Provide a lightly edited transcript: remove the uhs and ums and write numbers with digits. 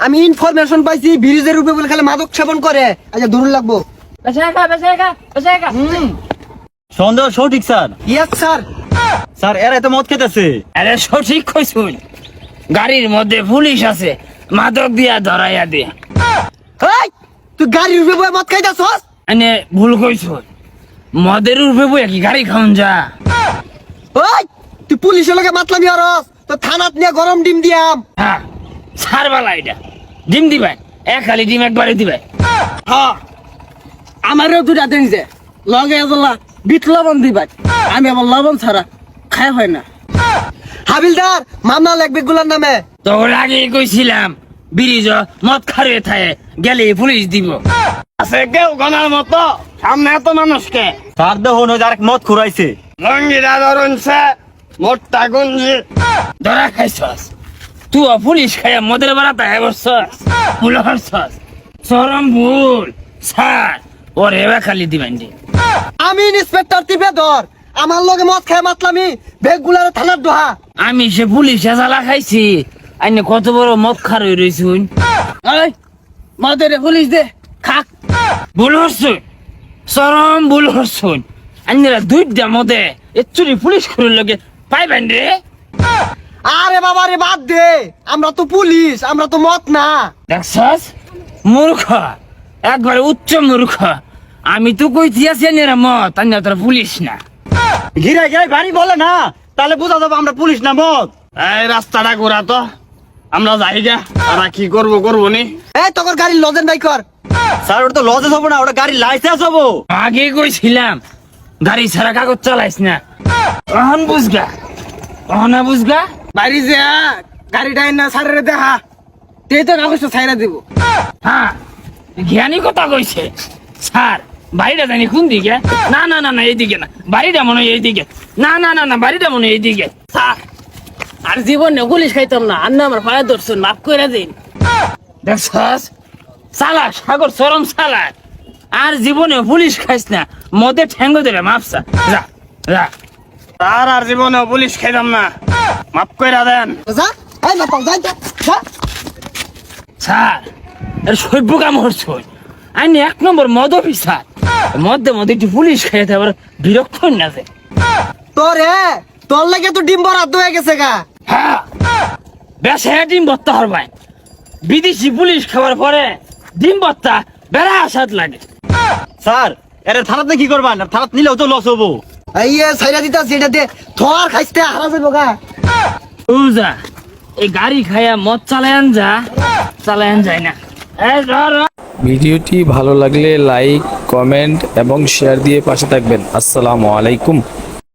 আমি ইনফরমেশন পাইছি ব্রিজের উপরে বলে খালি মাদক সেবন করে। আচ্ছা ধরুন লাগবো। সন্দেহ সঠিক স্যার। Yes sir. স্যার এরা তো মদ খেতেছে। আরে সঠিক কইছুন, গাড়ির মধ্যে পুলিশ আছে, মাদক দিয়া ধরাইয়া দে। এই তুই গাড়ির উপরে বয়ে মদ খাইতাছস? এনে ভুল কইছুন, মদের উপরে বইয়া কি গাড়ি খাওন যা? ওই তুই পুলিশের লগে মাতলামি হরস, তো থানাত নিয়ে গরম ডিম দিয়াম। হ্যাঁ সারবালা এটা, ডিম দিবেন এক খালি ডিম একবারে দিবেন। হ্যাঁ আমারও দুটা দিন যে লগে এজলা বিট লবণ দিবাই, আমি আবার লবণ ছাড়া খাই হয় না। হাবিলদার মামলা লাগবে গুলার নামে। তখন আগে কইছিলাম ব্রিজ মদ খারে থায়ে গেলে পুলিশ দিব। আছে কেউ গনার মতো সামনে এত মানুষকে স্যার দেখুন ওই আরেক মদ খুরাইছে। লঙ্গিরা ধরুনছে মোটটা গুঞ্জি ধরা খাইছস, তুই পুলিশ খাইয়া মদের বেড়াতে বসছস, ভুল হরছস, চরম ভুল। স্যার ওরে এবার খালি দিবেন যে। আমি ইন্সপেক্টর টিপে ধর, আমার লগে মদ খায় মাতলামি বেগ গুলার থানার দোহা। আমি সে পুলিশে জ্বালা খাইছি, আইনে কত বড় মদ খার হয়ে রয়েছুন। ওই মদের পুলিশ দে খাক। ভুল হরছুন, চরম ভুল হরছুন। আইনেরা দুইটা মদে এচুরি পুলিশ করে লগে পাইবেন রে। আরে বাবা রে বাদ দে, আমরা তো পুলিশ, আমরা তো মদ না। দেখছস মূর্খ, একবারে উচ্চ মূর্খ। আমি তো কইছি আছি এরা মদ, আইনে তোরা পুলিশ না। ঘিরে ঘিরে গাড়ি বলে না, তাহলে বোঝা যাবে আমরা পুলিশ না মদ। এই রাস্তাটা ঘোরা তো, আমরা যাই গা। আমরা কি করবো নি? এই তোর গাড়ির লজেন বাই কর। স্যার ওটা তো লজেস হবো না, ওটা গাড়ির লাইসেন্স হবো। আগে কইছিলাম গাড়ি ছাড়া কাগজ চালাইস না। অহন বুঝগা, অহনা বুঝগা। বাড়ি যে গাড়িটা না ছাড়ে দেখা তুই তো কাগজটা ছাইরা দিব। হ্যাঁ জ্ঞানী কথা কইছে। স্যার বাড়িটা জানি কোন দিকে? না না না না এইদিকে না, বাড়িটা মনে হয় এইদিকে। না না না না বাড়িটা মনে হয় এইদিকে। স্যার আর জীবনে পুলিশ খাইতাম না, আর না আমার পায়ে ধরছুন, মাফ করে দিন। দেখছস চালা সাগর চরম চালা, আর জীবনে পুলিশ খাইস না, মদে ঠ্যাঙ্গ ধরে মাপসা। যা যা, তার আর জীবনে পুলিশ খাইতাম না, মাফ কইরা দেন। যা এই না পাও যাই যা। স্যার এর সভ্য কাম হচ্ছে, আইনি এক নম্বর মদ অফিসার, মধ্যে মধ্যে একটু পুলিশ খাইতে আবার বিরক্ত না যে। তোরে তোর লাগে তো ডিম বরাদ্দ হয়ে গেছে গা। হ্যাঁ বেশ ডিম ভর্তা হরবাই, বিদেশি পুলিশ খাবার পরে ডিম ভর্তা বেড়া আসাদ লাগে। স্যার এরা থানাতে কি করবেন? থানাত নিলেও তো লস হবো। এই সাইরা দিতা সেটা দে, থর খাইতে হারা যাবো গা। বুঝা এই গাড়ি খাইয়া মদ চালায়ান যায় না। এই ধর ভিডিওটি ভালো লাগলে লাইক, কমেন্ট এবং শেয়ার দিয়ে পাশে থাকবেন। আসসালামু আলাইকুম।